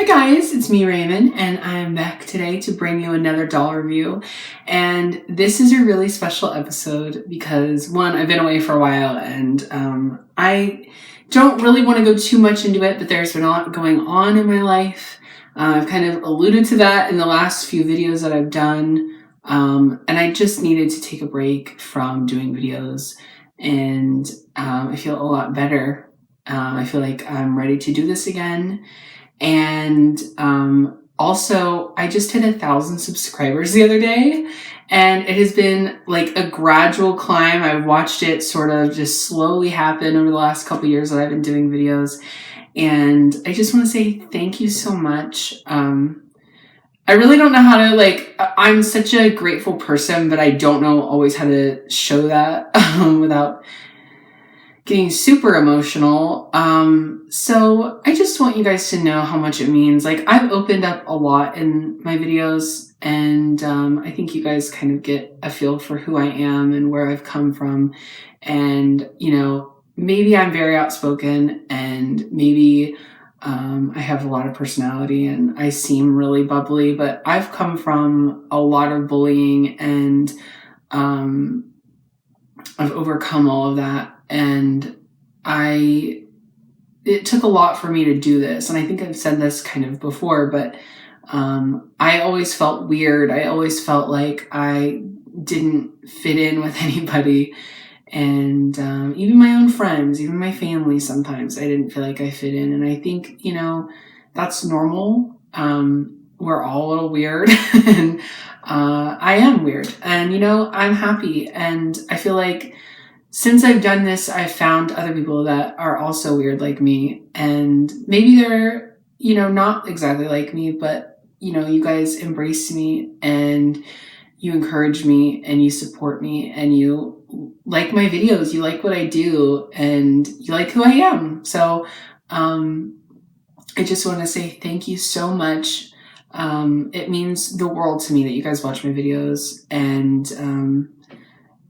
Hi guys, it's me Raymond, and I am back today to bring you another doll review. And this is a really special episode because, one, I've been away for a while and I don't really want to go too much into it, but there's been a lot going on in my life. I've kind of alluded to that in the last few videos that I've done, and I just needed to take a break from doing videos, and I feel a lot better. I feel like I'm ready to do this again. And also, I just hit 1,000 subscribers the other day, and it has been like a gradual climb. I've watched it sort of just slowly happen over the last couple years that I've been doing videos, and I just want to say thank you so much. I really don't know how to, I'm such a grateful person, but I don't know always how to show that without getting super emotional. So I just want you guys to know how much it means. Like, I've opened up a lot in my videos, and I think you guys kind of get a feel for who I am and where I've come from. And, you know, maybe I'm very outspoken, and maybe I have a lot of personality and I seem really bubbly, but I've come from a lot of bullying, and I've overcome all of that. And it took a lot for me to do this. And I think I've said this kind of before, but I always felt weird. I always felt like I didn't fit in with anybody. And even my own friends, even my family, sometimes I didn't feel like I fit in. And I think, you know, that's normal. We're all a little weird. And I am weird. And, you know, I'm happy. And I feel like since I've done this, I've found other people that are also weird like me. And maybe they're, you know, not exactly like me, but, you know, you guys embrace me and you encourage me and you support me and you like my videos, you like what I do, and you like who I am. So I just want to say thank you so much. It means the world to me that you guys watch my videos. And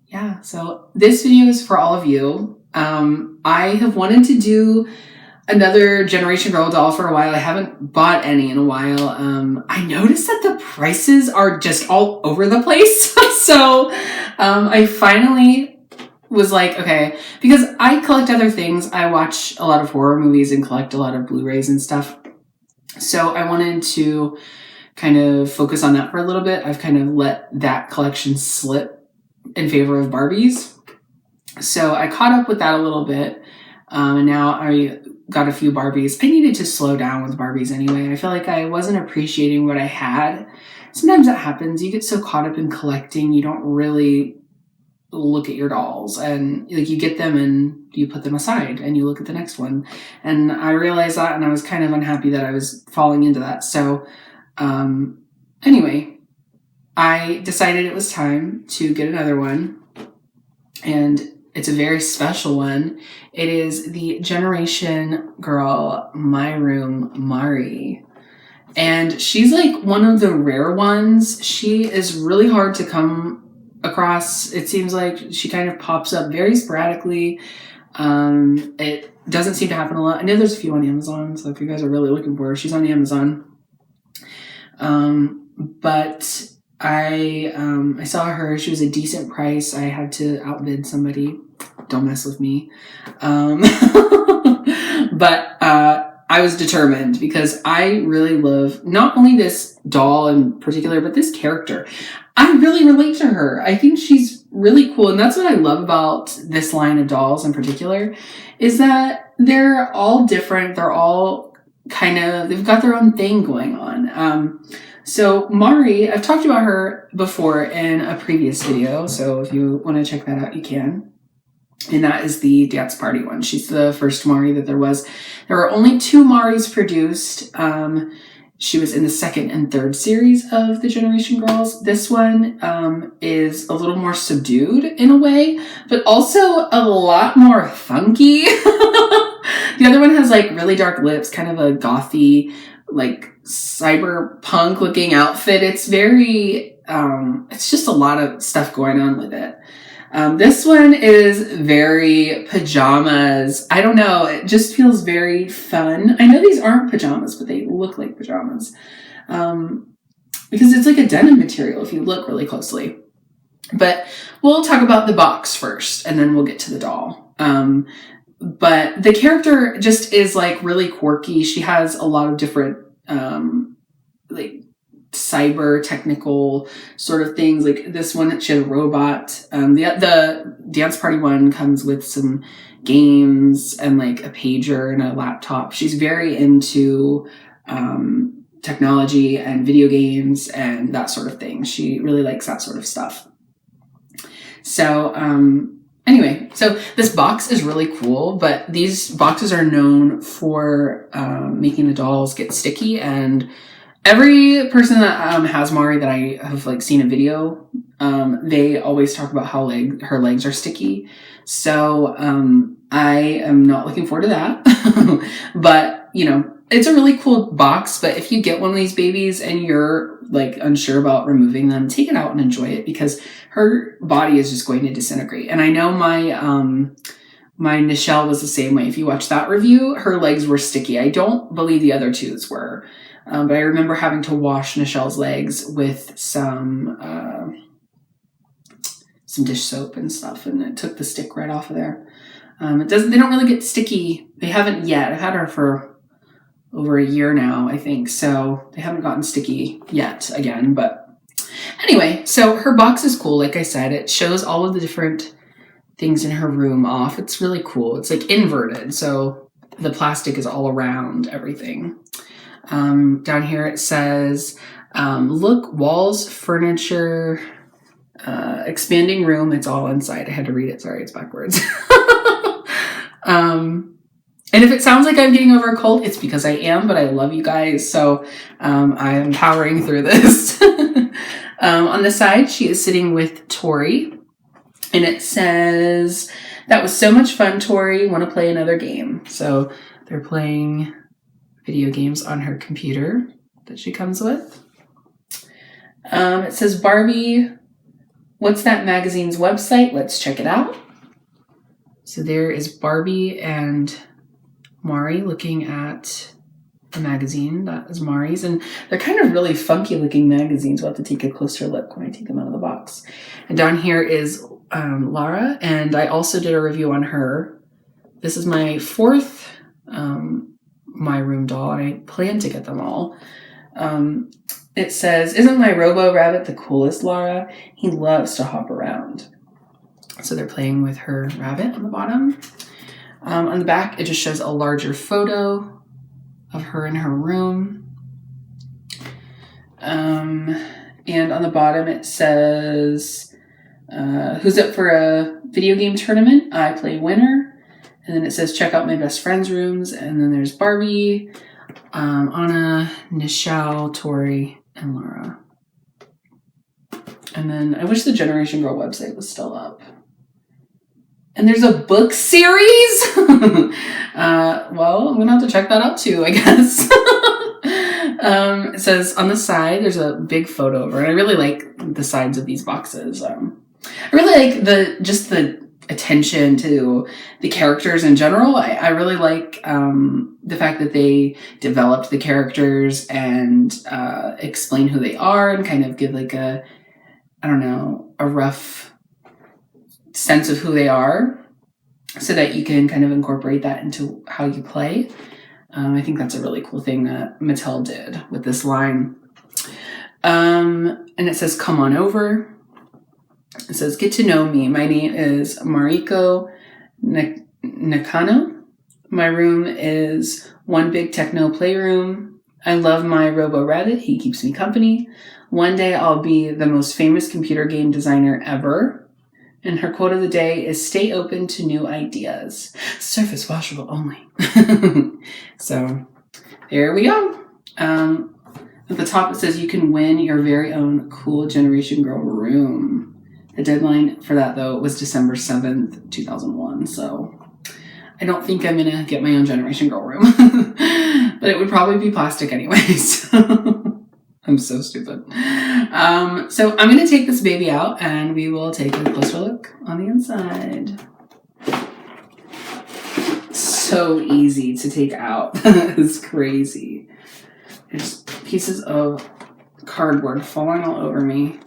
yeah, so this video is for all of you. I have wanted to do another Generation Girl doll for a while. I haven't bought any in a while. I noticed that the prices are just all over the place. So I finally was like, okay, because I collect other things. I watch a lot of horror movies and collect a lot of Blu-rays and stuff. So I wanted to kind of focus on that for a little bit. I've kind of let that collection slip in favor of Barbies. So I caught up with that a little bit. And now I got a few Barbies. I needed to slow down with Barbies anyway. I feel like I wasn't appreciating what I had. Sometimes that happens. You get so caught up in collecting, you don't really look at your dolls, and like you get them and you put them aside and you look at the next one. And I realized that, and I was kind of unhappy that I was falling into that. So anyway, I decided it was time to get another one, and it's a very special one. It is the Generation Girl My Room Mari. And she's like one of the rare ones. She is really hard to come across. It seems like she kind of pops up very sporadically. It doesn't seem to happen a lot. I know there's a few on Amazon, so if you guys are really looking for her, she's on Amazon. But I saw her. She was a decent price. I had to outbid somebody. Don't mess with me. But I was determined because I really love not only this doll in particular, but this character. I really relate to her. I think she's really cool. And that's what I love about this line of dolls in particular, is that they're all different. They're all they've got their own thing going on. So Mari, I've talked about her before in a previous video. So if you want to check that out, you can. And that is the dance party one. She's the first Mari that there was. There were only 2 Maris produced. She was in the second and third series of the Generation Girls. This one is a little more subdued in a way, but also a lot more funky. The other one has like really dark lips, kind of a gothy, like cyberpunk looking outfit. It's very, it's just a lot of stuff going on with it. This one is very pajamas. I don't know. It just feels very fun. I know these aren't pajamas, but they look like pajamas. Because it's like a denim material if you look really closely. But we'll talk about the box first, and then we'll get to the doll. But the character just is like really quirky. She has a lot of different like cyber technical sort of things. Like this one, she has a robot. The dance party one comes with some games and like a pager and a laptop. She's very into technology and video games and that sort of thing. She really likes that sort of stuff. So anyway, so this box is really cool, but these boxes are known for making the dolls get sticky, and every person that has Mari that I have like seen a video, they always talk about how her legs are sticky. So I am not looking forward to that. But you know, it's a really cool box. But if you get one of these babies and you're like unsure about removing them, take it out and enjoy it, because her body is just going to disintegrate. And I know my Nichelle was the same way. If you watch that review, her legs were sticky. I don't believe the other two's were. But I remember having to wash Nichelle's legs with some dish soap and stuff, and it took the stick right off of there. They don't really get sticky. They haven't yet. I've had her for over a year now, I think. So they haven't gotten sticky yet again. But anyway, so her box is cool. Like I said, it shows all of the different things in her room off. It's really cool. It's like inverted. So the plastic is all around everything. Down here it says, look, walls, furniture, expanding room. It's all inside. I had to read it. Sorry, it's backwards. And if it sounds like I'm getting over a cold, it's because I am, but I love you guys. So I am powering through this. On the side, she is sitting with Tori, and it says, that was so much fun, Tori. Want to play another game? So they're playing video games on her computer that she comes with. It says, Barbie, what's that magazine's website? Let's check it out. So there is Barbie and Mari looking at the magazine. That is Mari's. And they're kind of really funky looking magazines. We'll have to take a closer look when I take them out of the box. And down here is Lara. And I also did a review on her. This is my fourth My Room doll, and I plan to get them all. It says, isn't my Robo Rabbit the coolest, Lara? He loves to hop around. So they're playing with her rabbit on the bottom. On the back, it just shows a larger photo of her in her room. And on the bottom, it says, who's up for a video game tournament? I play winner. And then it says, check out my best friend's rooms. And then there's Barbie, Anna, Nichelle, Tori, and Lara. And then I wish the Generation Girl website was still up. And there's a book series? Well, I'm going to have to check that out too, I guess. It says on the side, there's a big photo of her. And I really like the sides of these boxes. I really like the attention to the characters in general. I really like the fact that they developed the characters and explain who they are and kind of give like a rough sense of who they are so that you can kind of incorporate that into how you play. I think that's a really cool thing that Mattel did with this line. And it says, come on over. It says, get to know me. My name is Mariko Nakano. My room is one big techno playroom. I love my Robo Rabbit. He keeps me company. One day I'll be the most famous computer game designer ever. And her quote of the day is, stay open to new ideas. Surface washable only. So there we go. At the top it says you can win your very own cool Generation Girl room. The deadline for that, though, was December 7th, 2001. So I don't think I'm going to get my own Generation Girl room. But it would probably be plastic anyways. I'm so stupid. So I'm going to take this baby out and we will take a closer look on the inside. So easy to take out. It's crazy. There's pieces of cardboard falling all over me.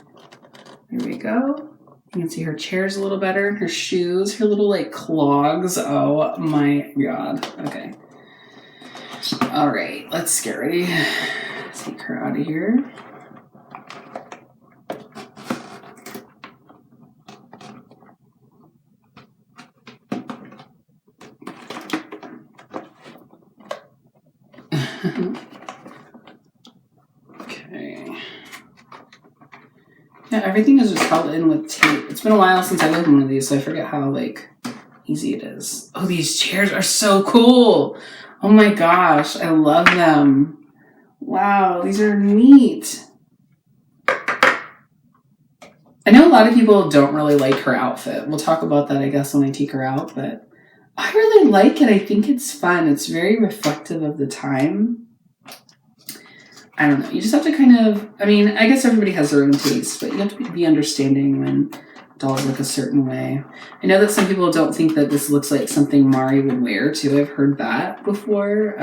There we go. You can see her chair's a little better, and her shoes, her little like clogs. Oh my God. Okay. All right, let's get ready. Take her out of here. Okay. Yeah, everything is just held in with tape. It's been a while since I lived in one of these, so I forget how like easy it is. Oh, these chairs are so cool. Oh my gosh, I love them. Wow, these are neat. I know a lot of people don't really like her outfit. We'll talk about that, I guess, when I take her out, but I really like it. I think it's fun. It's very reflective of the time. I don't know. You just have to kind of, I mean, I guess everybody has their own taste, but you have to be understanding when dolls look a certain way. I know that some people don't think that this looks like something Mari would wear, too. I've heard that before.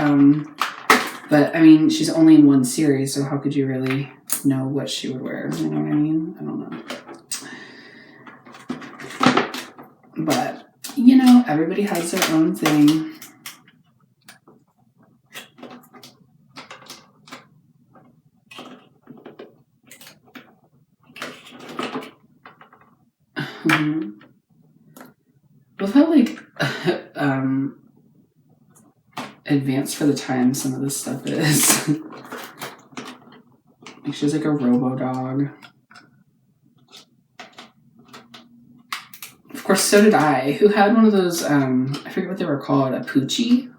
But, I mean, she's only in one series, so how could you really know what she would wear? You know what I mean? I don't know. But, you know, everybody has their own thing. Love how, like, advanced for the time some of this stuff is. Like, she's like a robo-dog. Of course, so did I. Who had one of those, I forget what they were called, a Poochie?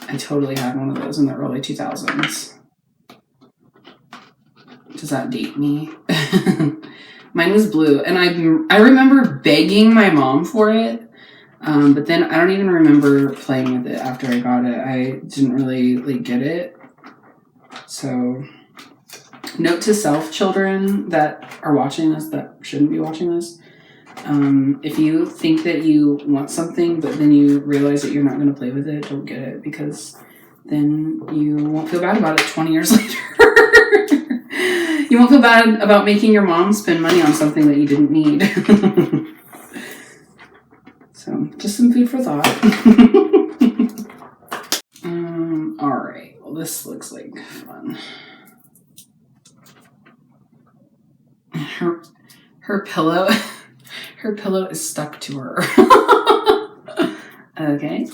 I totally had one of those in the early 2000s. Does that date me? Mine was blue, and I remember begging my mom for it, but then I don't even remember playing with it after I got it. I didn't really like get it. So, note to self, children that are watching this that shouldn't be watching this. If you think that you want something, but then you realize that you're not going to play with it, don't get it, because then you won't feel bad about it 20 years later. You won't feel bad about making your mom spend money on something that you didn't need. So, just some food for thought. All right. Well, this looks like fun. Her pillow, her pillow is stuck to her. Okay.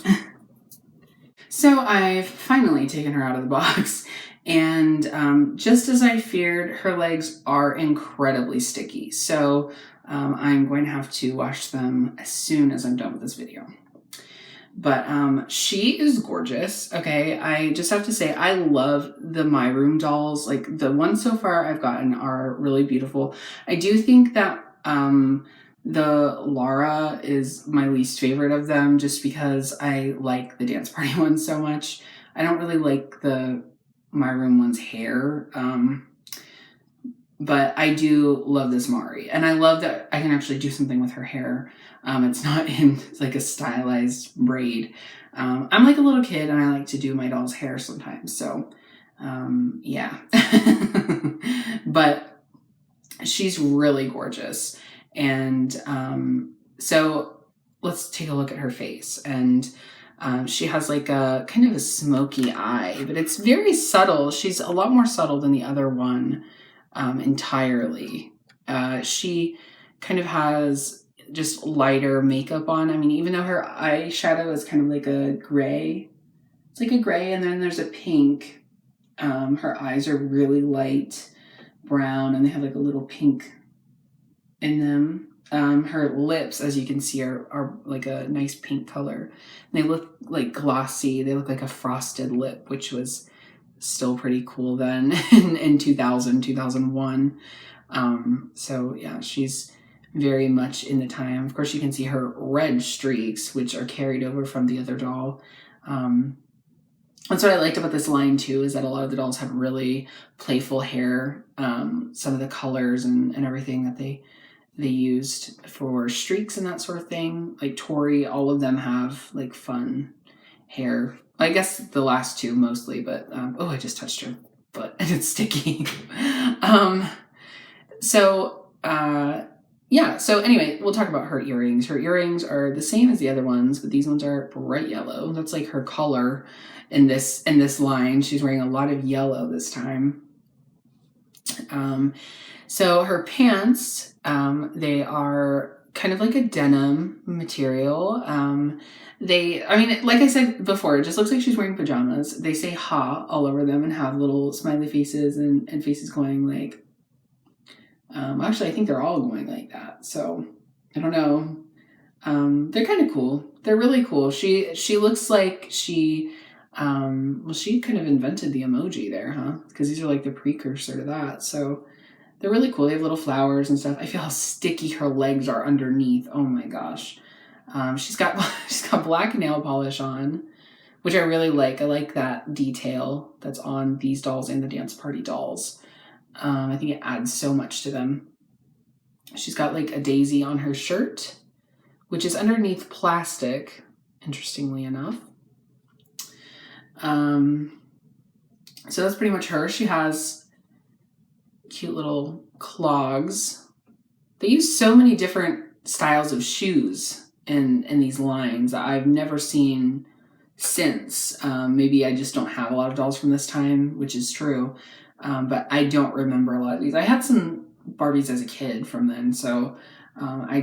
So I've finally taken her out of the box. And just as I feared, her legs are incredibly sticky. So I'm going to have to wash them as soon as I'm done with this video. But she is gorgeous. Okay, I just have to say I love the My Room dolls. Like the ones so far I've gotten are really beautiful. I do think that the Lara is my least favorite of them just because I like the dance party one so much. I don't really like the My Room one's hair. But I do love this Mari. And I love that I can actually do something with her hair. It's not in like a stylized braid. I'm like a little kid and I like to do my doll's hair sometimes. So, yeah. But she's really gorgeous. And so let's take a look at her face. And she has like a kind of a smoky eye, but it's very subtle. She's a lot more subtle than the other one entirely. She kind of has just lighter makeup on. I mean, even though her eyeshadow is kind of like a gray, it's like a gray, and then there's a pink. Her eyes are really light brown, and they have like a little pink in them. Her lips, as you can see, are like a nice pink color. They look like glossy. They look like a frosted lip, which was still pretty cool then in 2001. So yeah, she's very much in the time. Of course, you can see her red streaks, which are carried over from the other doll. That's what I liked about this line too, is that a lot of the dolls have really playful hair. Some of the colors and everything that they used for streaks and that sort of thing. Like Tori, all of them have like fun hair. I guess the last two mostly, but oh, I just touched her foot and it's sticky. Yeah, so anyway, we'll talk about her earrings. Her earrings are the same as the other ones, but these ones are bright yellow. That's like her color in this line. She's wearing a lot of yellow this time. So her pants, they are kind of like a denim material. Like I said before, it just looks like she's wearing pajamas. They say ha all over them and have little smiley faces and faces going like, actually, I think they're all going like that. So I don't know. They're kind of cool. They're really cool. She looks like she kind of invented the emoji there, huh? Because these are like the precursor to that. So they're really cool. They have little flowers and stuff. I feel how sticky her legs are underneath. Oh my gosh. She's got black nail polish on, which I really like. I like that detail that's on these dolls and the dance party dolls. I think it adds so much to them. She's got like a daisy on her shirt, which is underneath plastic, interestingly enough. So that's pretty much her. She has cute little clogs. They use so many different styles of shoes in these lines that I've never seen since. Maybe I just don't have a lot of dolls from this time, which is true. But I don't remember a lot of these. I had some Barbies as a kid from then, so I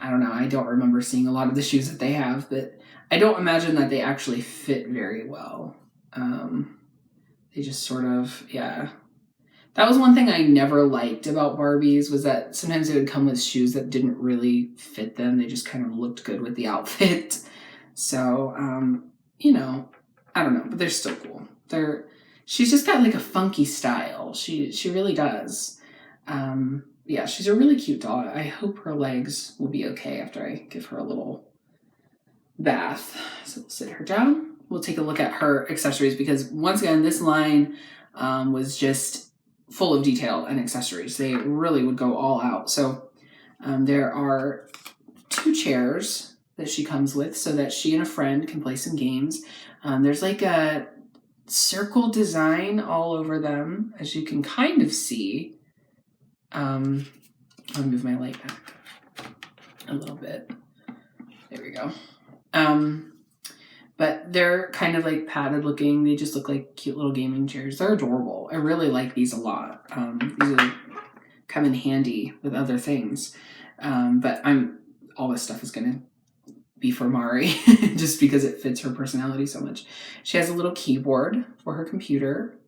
don't know. I don't remember seeing a lot of the shoes that they have, but I don't imagine that they actually fit very well. They just sort of, yeah. That was one thing I never liked about Barbies, was that sometimes they would come with shoes that didn't really fit them. They just kind of looked good with the outfit. So, I don't know, but they're still cool. She's just got like a funky style. She really does. Yeah, she's a really cute doll. I hope her legs will be okay after I give her a little bath. So we'll sit her down. We'll take a look at her accessories, because once again, this line was just full of detail and accessories. They really would go all out. So there are 2 chairs that she comes with so that she and a friend can play some games. There's like a circle design all over them, as you can kind of see. I'll move my light back a little bit. There we go. But they're kind of like padded looking. They just look like cute little gaming chairs. They're adorable. I really like these a lot. These come in handy with other things. But all this stuff is going to be for Mari just because it fits her personality so much. She has a little keyboard for her computer.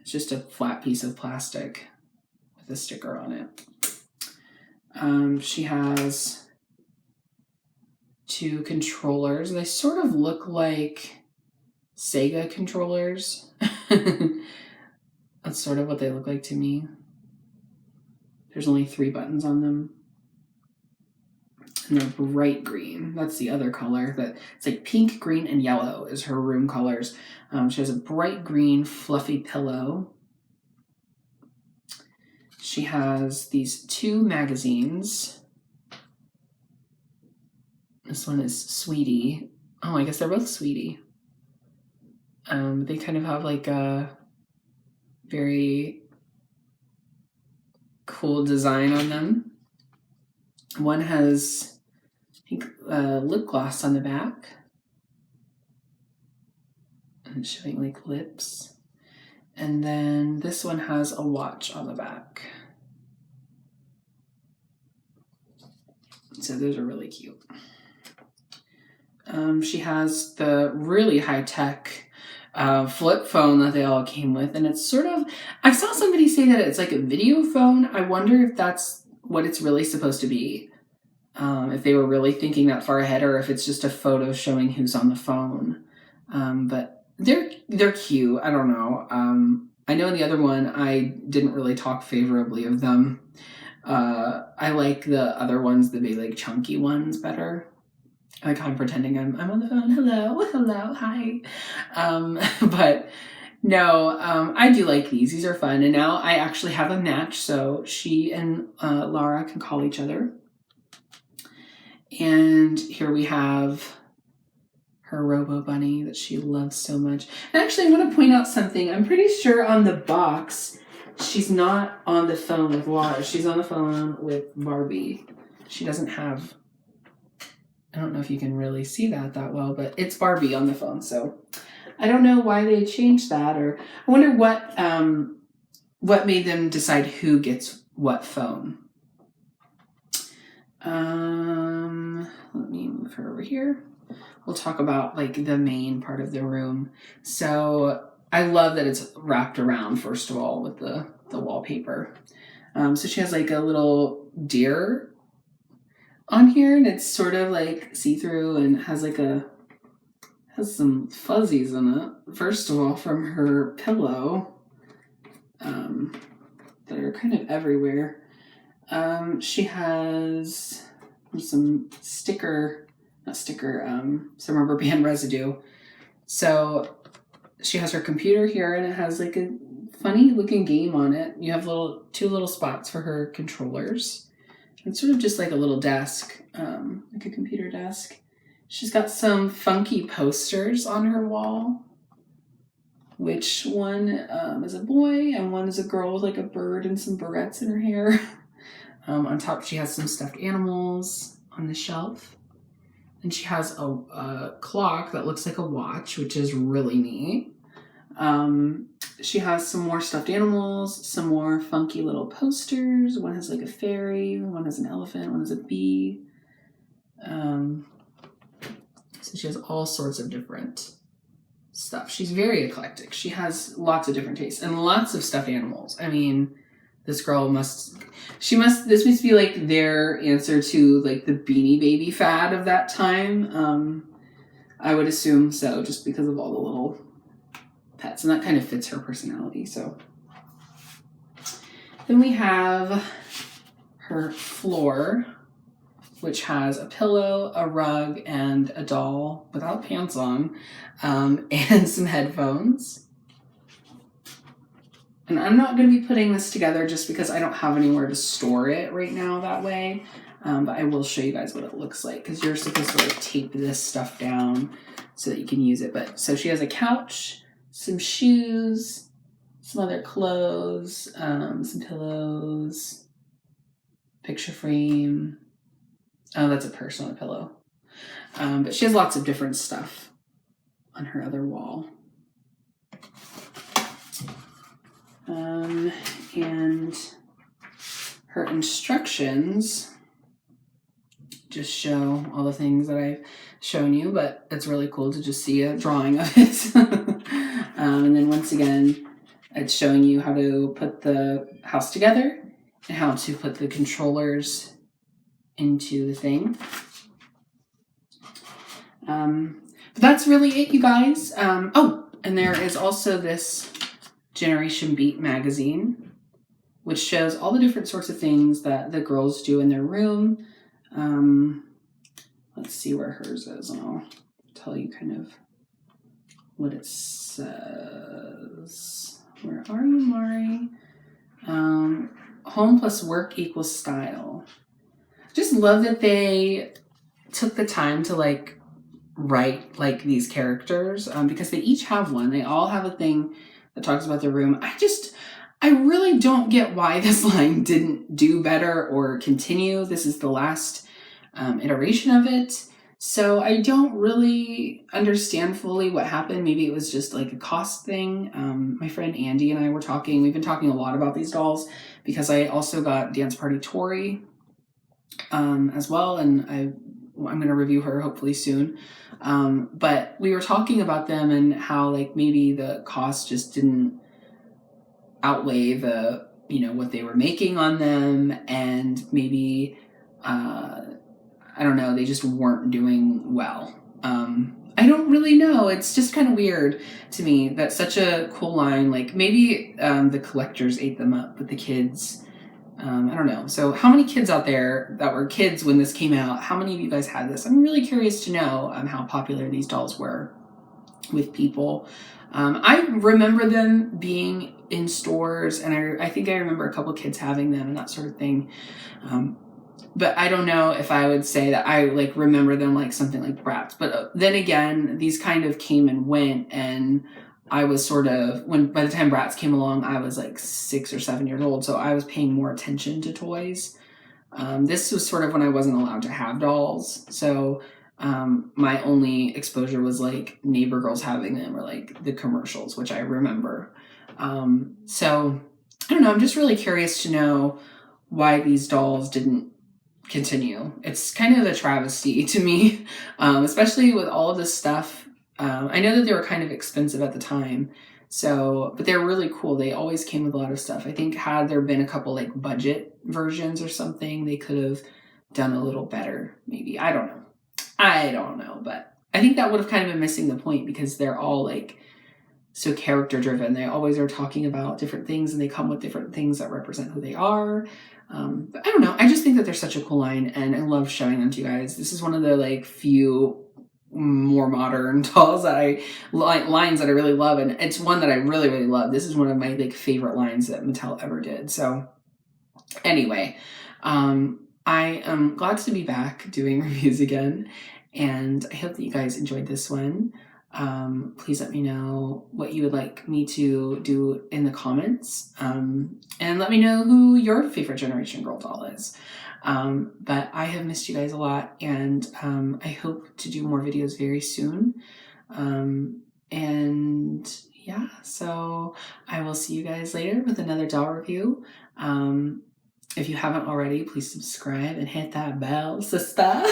It's just a flat piece of plastic with a sticker on it. She has 2 controllers. They sort of look like Sega controllers. That's sort of what they look like to me. There's only 3 buttons on them. And they're bright green. That's the other color. It's like pink, green, and yellow is her room colors. She has a bright green fluffy pillow. She has these 2 magazines. This one is Sweetie. Oh, I guess they're both Sweetie. They kind of have like a very cool design on them. One has, I think, lip gloss on the back. And it's showing like lips. And then this one has a watch on the back. So those are really cute. She has the really high-tech flip phone that they all came with. And it's sort of, I saw somebody say that it's like a video phone. I wonder if that's what it's really supposed to be. If they were really thinking that far ahead, or if it's just a photo showing who's on the phone. But they're cute. I don't know. I know in the other one, I didn't really talk favorably of them. I like the other ones, the big like chunky ones, better. Like I'm pretending I'm on the phone. Hello, hi. But no, I do like these. These are fun. And now I actually have a match, so she and Laura can call each other. And here we have her Robo Bunny that she loves so much. And actually, I want to point out something. I'm pretty sure on the box, she's not on the phone with Laura. She's on the phone with Barbie. She doesn't have... I don't know if you can really see that well, but it's Barbie on the phone. So I don't know why they changed that, or I wonder what made them decide who gets what phone. Let me move her over here. We'll talk about like the main part of the room. So I love that it's wrapped around, first of all, with the wallpaper. So she has like a little deer on here, and it's sort of like see-through and has some fuzzies in it. First of all, from her pillow, that are kind of everywhere. She has some some rubber band residue. So she has her computer here, and it has like a funny looking game on it. You have two little spots for her controllers. It's sort of just like a little desk, like a computer desk. She's got some funky posters on her wall, which one is a boy and one is a girl with like a bird and some barrettes in her hair. On top, she has some stuffed animals on the shelf. And she has a clock that looks like a watch, which is really neat. She has some more stuffed animals, some more funky little posters. One has like a fairy, one has an elephant, one has a bee. So she has all sorts of different stuff. She's very eclectic. She has lots of different tastes and lots of stuffed animals. I mean, this must be like their answer to like the Beanie Baby fad of that time. I would assume so, just because of all the little pets, and that kind of fits her personality. So then we have her floor, which has a pillow, a rug, and a doll without pants on, and some headphones. And I'm not going to be putting this together just because I don't have anywhere to store it right now that way. But I will show you guys what it looks like, because you're supposed to like tape this stuff down so that you can use it. But so she has a couch, some shoes, some other clothes, some pillows, picture frame. Oh, that's a purse, not a pillow. But she has lots of different stuff on her other wall. And her instructions just show all the things that I've shown you, but it's really cool to just see a drawing of it. And then once again, it's showing you how to put the house together and how to put the controllers into the thing. But that's really it, you guys. Oh, and there is also this Generation Beat magazine, which shows all the different sorts of things that the girls do in their room. Let's see where hers is, and I'll tell you kind of what it says. Where are you, Mari? Home plus work equals style. Just love that they took the time to like write like these characters, because they each have one. They all have a thing that talks about their room. I really don't get why this line didn't do better or continue. This is the last iteration of it. So I don't really understand fully what happened. Maybe it was just like a cost thing. My friend Andy and I were talking. We've been talking a lot about these dolls because I also got Dance Party Tori as well. And I'm going to review her hopefully soon. But we were talking about them and how like maybe the cost just didn't outweigh the, what they were making on them, and maybe, I don't know, they just weren't doing well. I don't really know. It's just kind of weird to me that such a cool line, like maybe the collectors ate them up, but the kids I don't know. So how many kids out there that were kids when this came out, how many of you guys had this? I'm really curious to know how popular these dolls were with people. I remember them being in stores, and I think I remember a couple kids having them and that sort of thing. But I don't know if I would say that I like remember them like something like Bratz. But then again, these kind of came and went, and I was sort of, by the time Bratz came along, I was like 6 or 7 years old, so I was paying more attention to toys. This was sort of when I wasn't allowed to have dolls, so my only exposure was like neighbor girls having them or like the commercials, which I remember. So I don't know, I'm just really curious to know why these dolls didn't continue. It's kind of a travesty to me, especially with all of this stuff. I know that they were kind of expensive at the time, but they're really cool. They always came with a lot of stuff. I think had there been a couple like budget versions or something, they could have done a little better, maybe. I don't know, but I think that would have kind of been missing the point, because they're all like so character driven. They always are talking about different things, and they come with different things that represent who they are. But I don't know. I just think that they're such a cool line, and I love showing them to you guys. This is one of the like few more modern dolls that lines that I really love, and it's one that I really, really love. This is one of my like favorite lines that Mattel ever did. So anyway, I am glad to be back doing reviews again, and I hope that you guys enjoyed this one. Please let me know what you would like me to do in the comments, and let me know who your favorite Generation Girl doll is. But I have missed you guys a lot, and I hope to do more videos very soon. And yeah, so I will see you guys later with another doll review. If you haven't already, please subscribe and hit that bell, sister.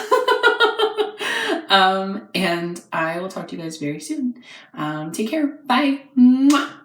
And I will talk to you guys very soon. Take care. Bye. Mwah.